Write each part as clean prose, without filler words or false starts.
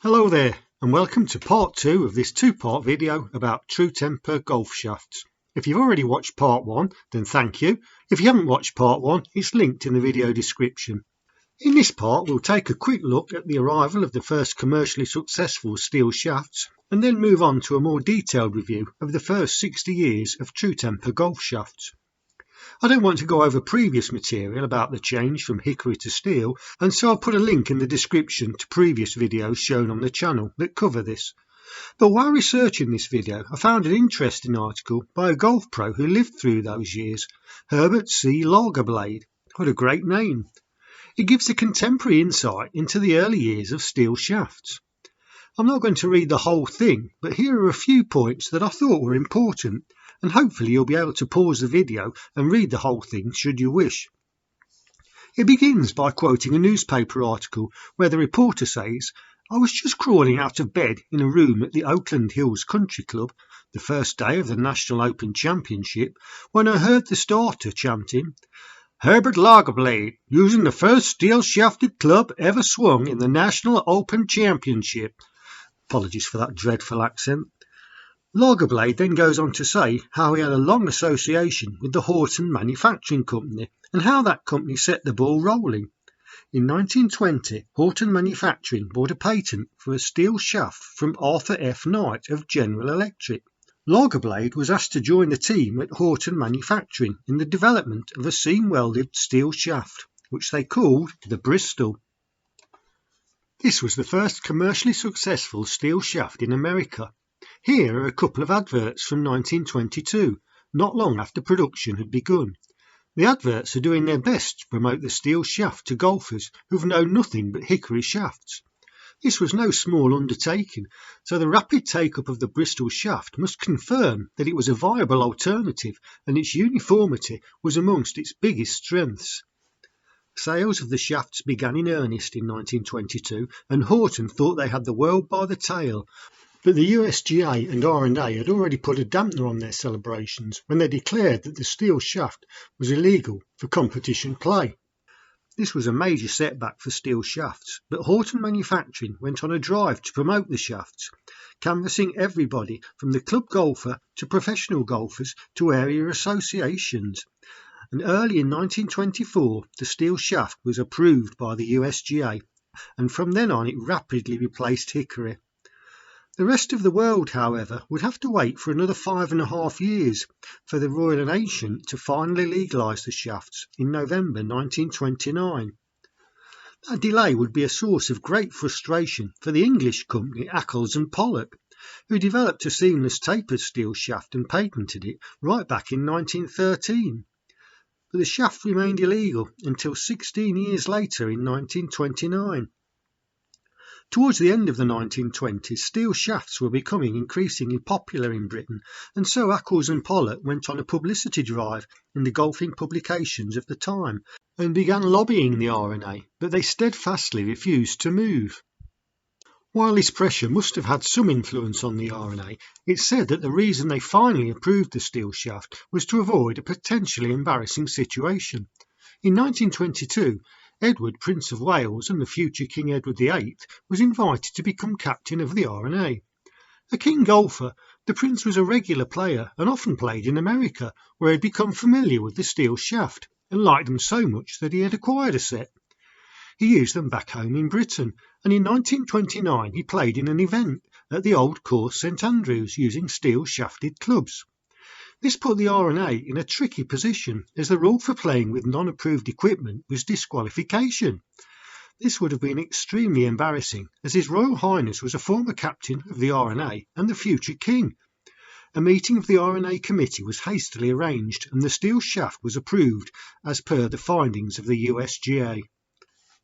Hello there and welcome to part 2 of this two-part video about true temper golf shafts. If you've already watched part 1 then thank you. If you haven't watched part 1 it's linked in the video description. In this part we'll take a quick look at the arrival of the first commercially successful steel shafts and then move on to a more detailed review of the first 60 years of true temper golf shafts. I don't want to go over previous material about the change from hickory to steel, and so I'll put a link in the description to previous videos shown on the channel that cover this. But while researching this video, I found an interesting article by a golf pro who lived through those years, Herbert C. Lagerblade. What a great name! It gives a contemporary insight into the early years of steel shafts. I'm not going to read the whole thing, but here are a few points that I thought were important, and hopefully you'll be able to pause the video and read the whole thing should you wish. It begins by quoting a newspaper article where the reporter says, "I was just crawling out of bed in a room at the Oakland Hills Country Club, the first day of the National Open Championship, when I heard the starter chanting, 'Herbert Lagerblade, using the first steel-shafted club ever swung in the National Open Championship.'" Apologies for that dreadful accent. Lagerblade then goes on to say how he had a long association with the Horton Manufacturing Company and how that company set the ball rolling. In 1920, Horton Manufacturing bought a patent for a steel shaft from Arthur F. Knight of General Electric. Lagerblade was asked to join the team at Horton Manufacturing in the development of a seam-welded steel shaft, which they called the Bristol. This was the first commercially successful steel shaft in America. Here are a couple of adverts from 1922, not long after production had begun. The adverts are doing their best to promote the steel shaft to golfers who've known nothing but hickory shafts. This was no small undertaking, so the rapid take-up of the Bristol shaft must confirm that it was a viable alternative and its uniformity was amongst its biggest strengths. Sales of the shafts began in earnest in 1922 and Horton thought they had the world by the tail. But the USGA and R&A had already put a dampener on their celebrations when they declared that the steel shaft was illegal for competition play. This was a major setback for steel shafts, but Horton Manufacturing went on a drive to promote the shafts, canvassing everybody from the club golfer to professional golfers to area associations. And early in 1924 the steel shaft was approved by the USGA, and from then on it rapidly replaced hickory. The rest of the world, however, would have to wait for another 5.5 years for the Royal Nation to finally legalise the shafts in November 1929. That delay would be a source of great frustration for the English company Accles Pollock, who developed a seamless tapered steel shaft and patented it right back in 1913. But the shaft remained illegal until 16 years later in 1929. Towards the end of the 1920s, steel shafts were becoming increasingly popular in Britain, and so Accles and Pollock went on a publicity drive in the golfing publications of the time and began lobbying the R&A, but they steadfastly refused to move. While this pressure must have had some influence on the R&A, it's said that the reason they finally approved the steel shaft was to avoid a potentially embarrassing situation. In 1922, Edward, Prince of Wales and the future King Edward VIII was invited to become captain of the R&A. A keen golfer, the Prince was a regular player and often played in America, where he had become familiar with the steel shaft and liked them so much that he had acquired a set. He used them back home in Britain, and in 1929 he played in an event at the Old Course St Andrews using steel shafted clubs. This put the R&A in a tricky position, as the rule for playing with non-approved equipment was disqualification. This would have been extremely embarrassing, as His Royal Highness was a former captain of the R&A and the future king. A meeting of the R&A committee was hastily arranged and the steel shaft was approved as per the findings of the USGA.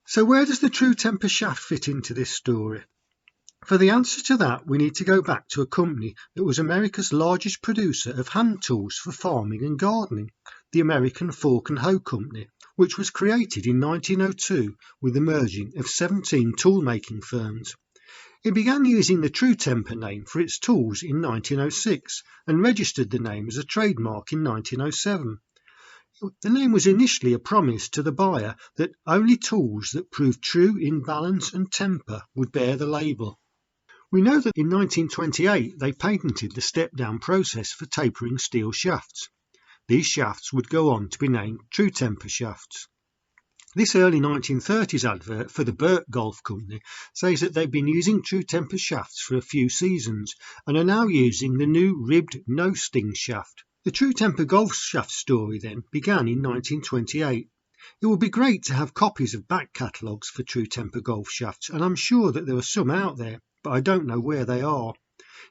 So where does the true temper shaft fit into this story? For the answer to that, we need to go back to a company that was America's largest producer of hand tools for farming and gardening, the American Fork and Hoe Company, which was created in 1902 with the merging of 17 tool-making firms. It began using the True Temper name for its tools in 1906 and registered the name as a trademark in 1907. The name was initially a promise to the buyer that only tools that proved true in balance and temper would bear the label. We know that in 1928 they patented the step-down process for tapering steel shafts. These shafts would go on to be named true temper shafts. This early 1930s advert for the Burt Golf Company says that they've been using true temper shafts for a few seasons and are now using the new ribbed no-sting shaft. The true temper golf shaft story then began in 1928. It would be great to have copies of back catalogues for true temper golf shafts, and I'm sure that there are some out there, but I don't know where they are.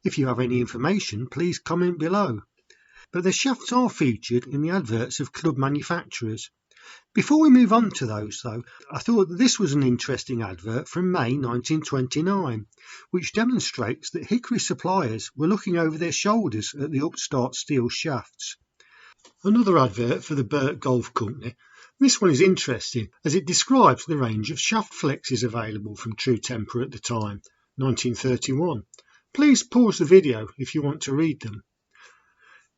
If you have any information, please comment below. But the shafts are featured in the adverts of club manufacturers. Before we move on to those though, I thought that this was an interesting advert from May 1929, which demonstrates that hickory suppliers were looking over their shoulders at the upstart steel shafts. Another advert for the Burt Golf Company. This one is interesting as it describes the range of shaft flexes available from True Temper at the time, 1931. Please pause the video if you want to read them.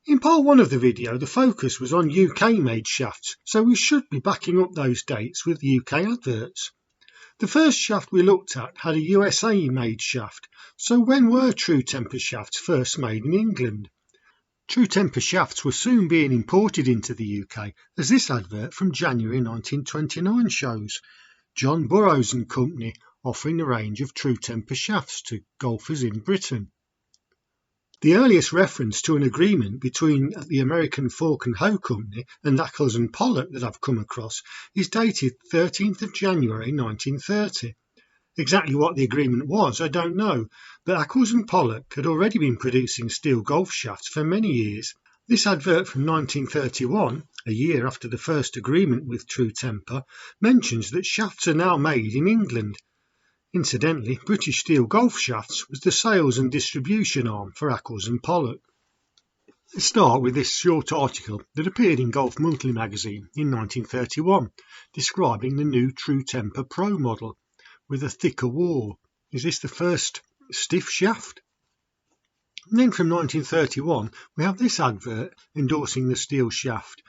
In part 1 of the video, the focus was on UK-made shafts, so we should be backing up those dates with UK adverts. The first shaft we looked at had a USA-made shaft, so when were True Temper shafts first made in England? True Temper shafts were soon being imported into the UK, as this advert from January 1929 shows. John Burroughs and Company offering a range of True Temper shafts to golfers in Britain. The earliest reference to an agreement between the American Fork and Hoe Company and Accles Pollock that I've come across is dated 13th of January 1930. Exactly what the agreement was I don't know, but Accles Pollock had already been producing steel golf shafts for many years. This advert from 1931, a year after the first agreement with True Temper, mentions that shafts are now made in England. Incidentally, British Steel Golf Shafts was the sales and distribution arm for Accles Pollock. Let's start with this short article that appeared in Golf Monthly magazine in 1931, describing the new True Temper Pro model with a thicker wall. Is this the first stiff shaft? And then from 1931 we have this advert endorsing the steel shaft.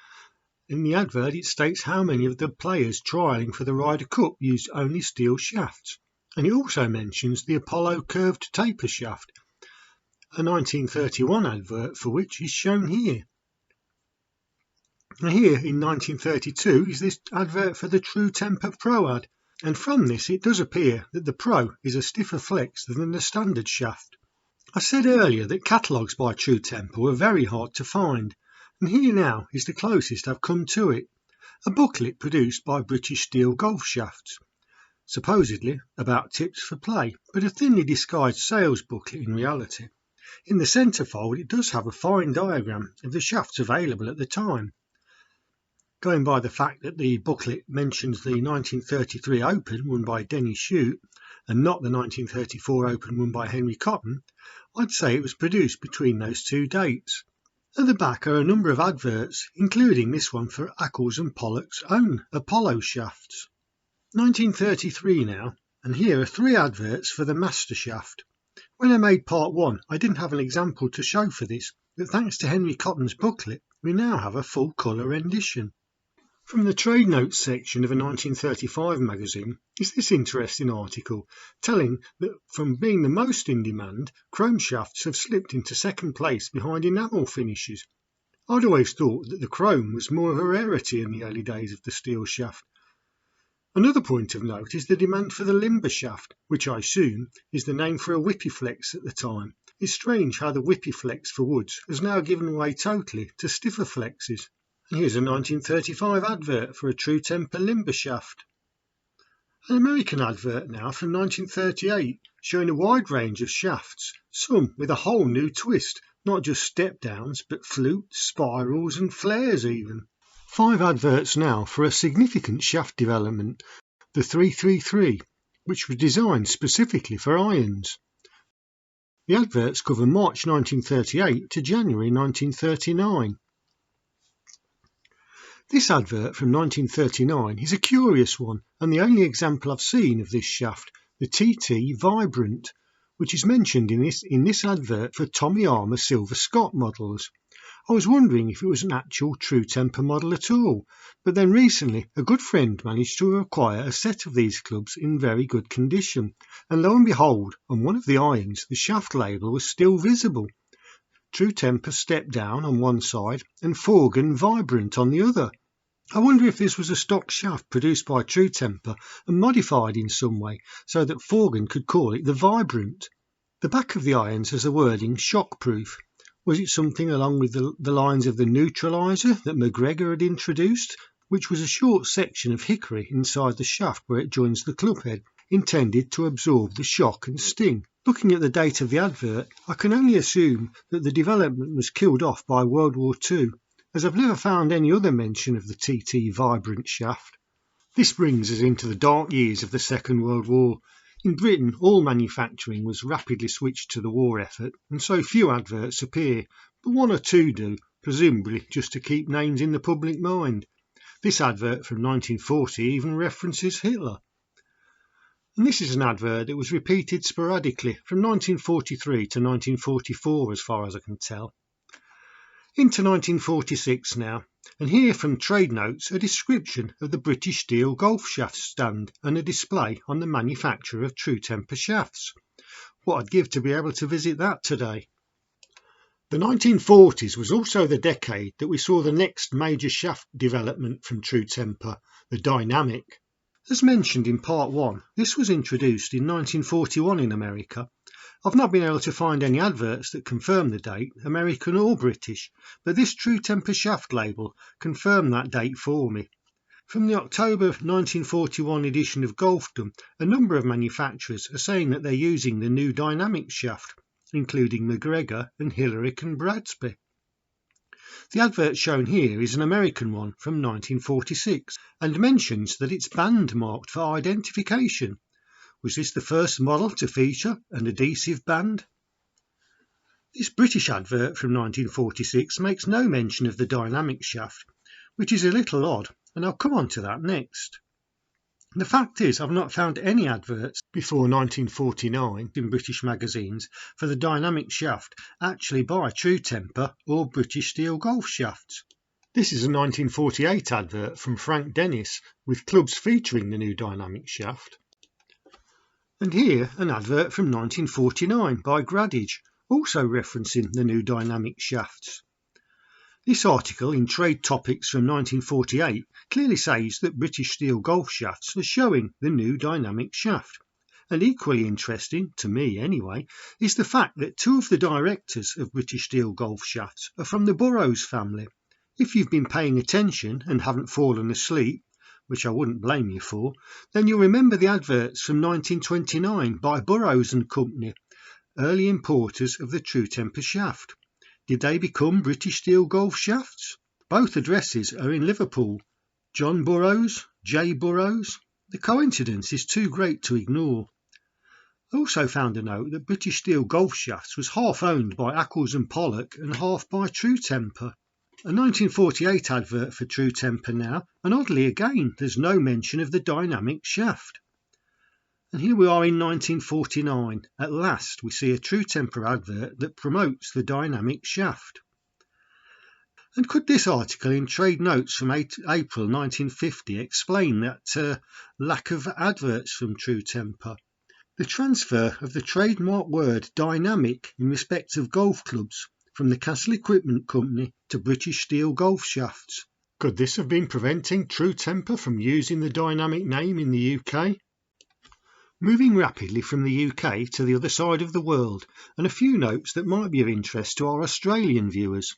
In the advert it states how many of the players trialling for the Ryder Cup used only steel shafts. And it also mentions the Apollo curved taper shaft, a 1931 advert for which is shown here. And here in 1932 is this advert for the True Temper Pro ad, and from this it does appear that the Pro is a stiffer flex than the standard shaft. I said earlier that catalogues by True Temper were very hard to find, and here now is the closest I've come to it, a booklet produced by British Steel Golf Shafts. Supposedly about tips for play, but a thinly disguised sales booklet in reality. In the centrefold it does have a fine diagram of the shafts available at the time. Going by the fact that the booklet mentions the 1933 Open won by Denny Shute and not the 1934 Open won by Henry Cotton, I'd say it was produced between those two dates. At the back are a number of adverts, including this one for Accles Pollock's own Apollo shafts. 1933 now, and here are 3 adverts for the Master shaft. When I made part 1 I didn't have an example to show for this, but thanks to Henry Cotton's booklet we now have a full colour rendition. From the trade notes section of a 1935 magazine is this interesting article telling that from being the most in demand, chrome shafts have slipped into second place behind enamel finishes. I'd always thought that the chrome was more of a rarity in the early days of the steel shaft. Another point of note is the demand for the limber shaft, which I assume is the name for a whippy flex at the time. It's strange how the whippy flex for woods has now given way totally to stiffer flexes. And here's a 1935 advert for a True Temper limber shaft. An American advert now from 1938 showing a wide range of shafts, some with a whole new twist, not just step downs but flutes, spirals and flares even. 5 adverts now for a significant shaft development, the 333, which was designed specifically for irons. The adverts cover March 1938 to January 1939. This advert from 1939 is a curious one and the only example I've seen of this shaft, the TT Vibrant, which is mentioned in this advert for Tommy Armour Silver Scott models. I was wondering if it was an actual True Temper model at all, but then recently a good friend managed to acquire a set of these clubs in very good condition, and lo and behold, on one of the irons the shaft label was still visible. True Temper Step Down on one side and Forgan Vibrant on the other. I wonder if this was a stock shaft produced by True Temper and modified in some way so that Forgan could call it the Vibrant. The back of the irons has the wording shockproof. Was it something along with the lines of the neutralizer that McGregor had introduced, which was a short section of hickory inside the shaft where it joins the club head, intended to absorb the shock and sting? Looking at the date of the advert, I can only assume that the development was killed off by World War II, as I've never found any other mention of the TT Vibrant shaft. This brings us into the dark years of the Second World War. In Britain, all manufacturing was rapidly switched to the war effort, and so few adverts appear, but one or two do, presumably just to keep names in the public mind. This advert from 1940 even references Hitler. And this is an advert that was repeated sporadically from 1943 to 1944 as far as I can tell. Into 1946 now, and here from Trade Notes a description of the British Steel golf shaft stand and a display on the manufacture of True Temper shafts. What I'd give to be able to visit that today. The 1940s was also the decade that we saw the next major shaft development from True Temper, the Dynamic. As mentioned in part 1, this was introduced in 1941 in America. I've not been able to find any adverts that confirm the date, American or British, but this True Temper shaft label confirmed that date for me. From the October 1941 edition of Golfdom, a number of manufacturers are saying that they're using the new Dynamic shaft, including McGregor and Hillerich and Bradsby. The advert shown here is an American one from 1946 and mentions that it's band marked for identification. Was this the first model to feature an adhesive band? This British advert from 1946 makes no mention of the Dynamic shaft, which is a little odd, and I'll come on to that next. The fact is, I've not found any adverts before 1949 in British magazines for the Dynamic shaft actually by True Temper or British Steel golf shafts. This is a 1948 advert from Frank Dennis with clubs featuring the new Dynamic shaft. And here an advert from 1949 by Gradage, also referencing the new Dynamic shafts. This article in Trade Topics from 1948 clearly says that British Steel golf shafts are showing the new Dynamic shaft. And equally interesting, to me anyway, is the fact that two of the directors of British Steel golf shafts are from the Burroughs family. If you've been paying attention and haven't fallen asleep, which I wouldn't blame you for, then you'll remember the adverts from 1929 by Burroughs and Company, early importers of the True Temper shaft. Did they become British Steel golf shafts? Both addresses are in Liverpool. John Burroughs, J. Burroughs. The coincidence is too great to ignore. I also found a note that British Steel golf shafts was half owned by Accles and Pollock and half by True Temper. A 1948 advert for True Temper now, and oddly again there's no mention of the Dynamic shaft. And here we are in 1949. At last we see a True Temper advert that promotes the Dynamic shaft. And could this article in Trade Notes from April 1950 explain that lack of adverts from True Temper? The transfer of the trademark word Dynamic in respect of golf clubs from the Castle Equipment Company to British Steel golf shafts. Could this have been preventing True Temper from using the Dynamic name in the UK? Moving rapidly from the UK to the other side of the world, and a few notes that might be of interest to our Australian viewers.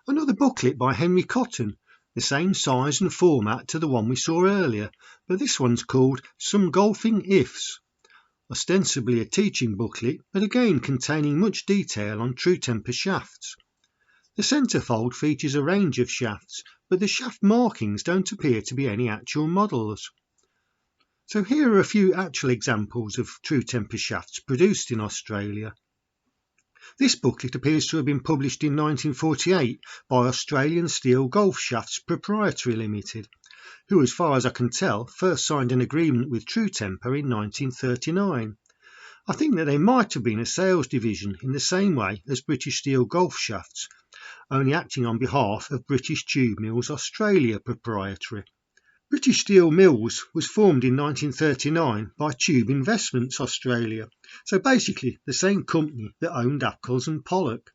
Another booklet by Henry Cotton, the same size and format to the one we saw earlier, but this one's called Some Golfing Ifs. Ostensibly a teaching booklet, but again containing much detail on True Temper shafts. The centrefold features a range of shafts, but the shaft markings don't appear to be any actual models. So here are a few actual examples of True Temper shafts produced in Australia. This booklet appears to have been published in 1948 by Australian Steel Golf Shafts Proprietary Limited, who, as far as I can tell, first signed an agreement with True Temper in 1939. I think that they might have been a sales division in the same way as British Steel Golf Shafts, only acting on behalf of British Tube Mills Australia Proprietary. British Steel Mills was formed in 1939 by Tube Investments Australia, so basically the same company that owned Accles and Pollock.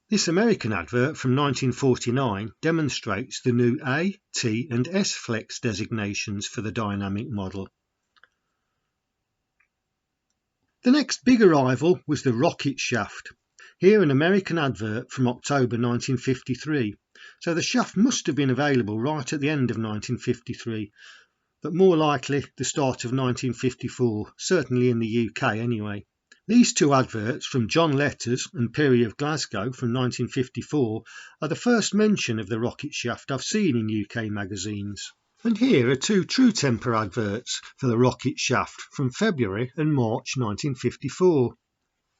This American advert from 1949 demonstrates the new A, T and S flex designations for the dynamic model. The next big arrival was the rocket shaft. Here an American advert from October 1953, so the shaft must have been available right at the end of 1953, but more likely the start of 1954, certainly in the UK anyway. These two adverts from John Letters and Perry of Glasgow from 1954 are the first mention of the rocket shaft I've seen in UK magazines. And here are two True Temper adverts for the rocket shaft from February and March 1954.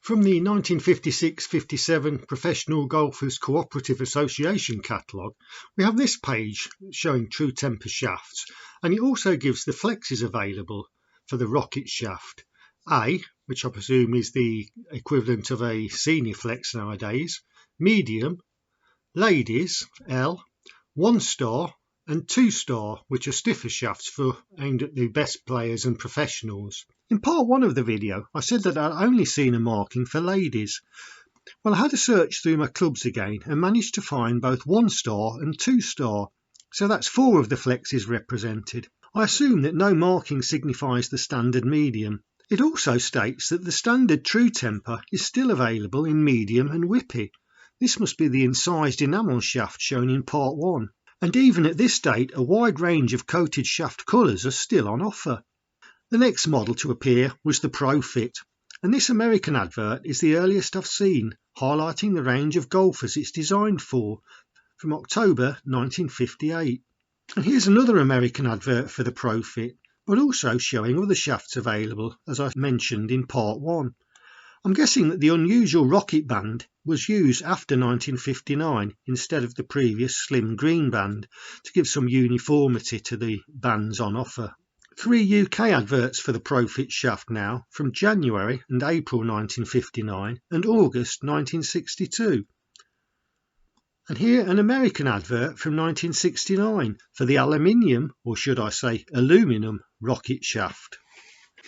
From the 1956-57 Professional Golfers Cooperative Association catalogue, we have this page showing True Temper shafts, and it also gives the flexes available for the rocket shaft. A, which I presume is the equivalent of a senior flex nowadays, medium, ladies, L, 1-star and 2-star, which are stiffer shafts aimed at the best players and professionals. In part 1 of the video, I said that I'd only seen a marking for ladies. Well, I had a search through my clubs again and managed to find both 1-star and 2-star, so that's 4 of the flexes represented. I assume that no marking signifies the standard medium. It also states that the standard True Temper is still available in medium and whippy. This must be the incised enamel shaft shown in part 1. And even at this date, a wide range of coated shaft colours are still on offer. The next model to appear was the Profit, and this American advert is the earliest I've seen, highlighting the range of golfers it's designed for, from October 1958. And here's another American advert for the Profit, but also showing other shafts available, as I mentioned in part 1. I'm guessing that the unusual rocket band was used after 1959 instead of the previous slim green band to give some uniformity to the bands on offer. 3 UK adverts for the Profit shaft now from January and April 1959 and August 1962. And here an American advert from 1969 for the Aluminium, or should I say Aluminum, rocket shaft.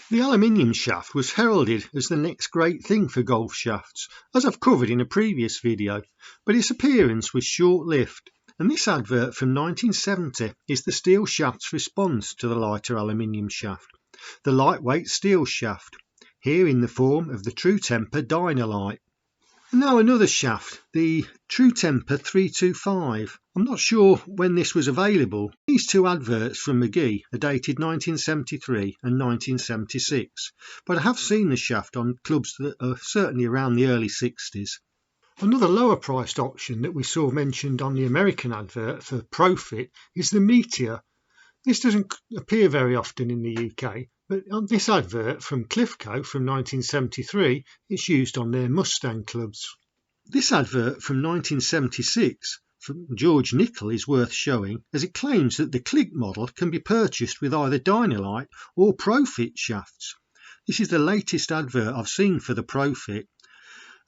The aluminium shaft was heralded as the next great thing for golf shafts, as I've covered in a previous video, but its appearance was short-lived, and this advert from 1970 is the steel shaft's response to the lighter aluminium shaft, the lightweight steel shaft, here in the form of the True Temper Dynalite. And now another shaft, the True Temper 325. I'm not sure when this was available. These two adverts from McGee are dated 1973 and 1976, but I have seen the shaft on clubs that are certainly around the early 60s. Another lower priced option that we saw mentioned on the American advert for Profit is the Meteor. This doesn't appear very often in the UK, but on this advert from Clifco from 1973, it's used on their Mustang clubs. This advert from 1976 from George Nicol is worth showing, as it claims that the Click model can be purchased with either Dynalite or Profit shafts. This is the latest advert I've seen for the Profit.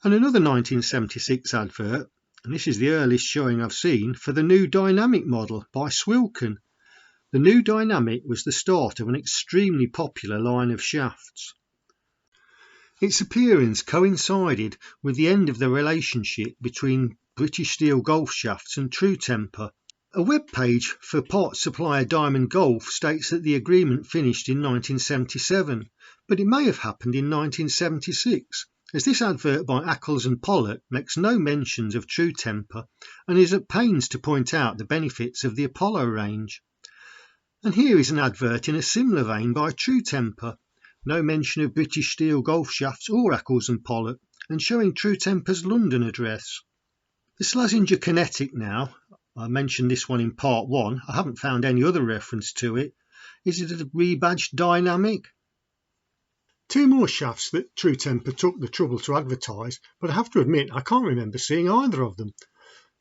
And another 1976 advert, and this is the earliest showing I've seen, for the new Dynamic model by Swilken. The new Dynamic was the start of an extremely popular line of shafts. Its appearance coincided with the end of the relationship between British Steel Golf Shafts and True Temper. A web page for parts supplier Diamond Golf states that the agreement finished in 1977, but it may have happened in 1976, as this advert by Accles and Pollock makes no mentions of True Temper and is at pains to point out the benefits of the Apollo range. And here is an advert in a similar vein by True Temper, no mention of British Steel Golf Shafts or Accles and Pollock, and showing True Temper's London address. The Slazenger Kinetic now, I mentioned this one in part 1, I haven't found any other reference to it. Is it a rebadged Dynamic? Two more shafts that True Temper took the trouble to advertise, but I have to admit I can't remember seeing either of them.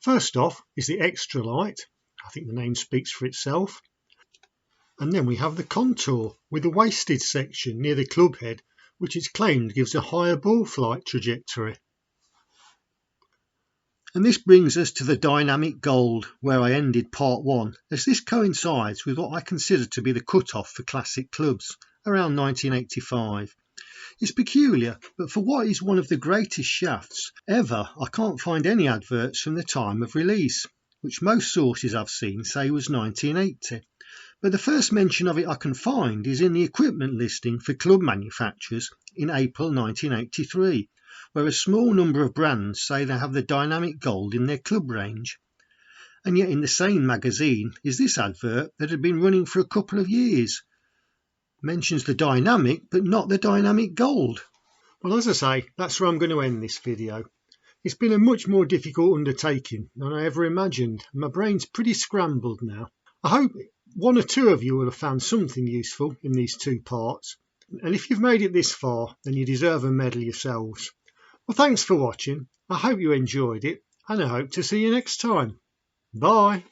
First off is the Extra Light, I think the name speaks for itself. And then we have the Contour with the wasted section near the club head, which it's claimed gives a higher ball flight trajectory. And this brings us to the dynamic gold, where I ended part 1, as this coincides with what I consider to be the cut-off for classic clubs, around 1985. It's peculiar, but for what is one of the greatest shafts ever, I can't find any adverts from the time of release, which most sources I've seen say was 1980. But the first mention of it I can find is in the equipment listing for club manufacturers in April 1983, where a small number of brands say they have the dynamic gold in their club range. And yet in the same magazine is this advert that had been running for a couple of years. Mentions the dynamic but not the dynamic gold. Well, as I say, that's where I'm going to end this video. It's been a much more difficult undertaking than I ever imagined. My brain's pretty scrambled now. I hope one or two of you will have found something useful in these 2 parts, and if you've made it this far, then you deserve a medal yourselves. Well, thanks for watching. I hope you enjoyed it, and I hope to see you next time. Bye.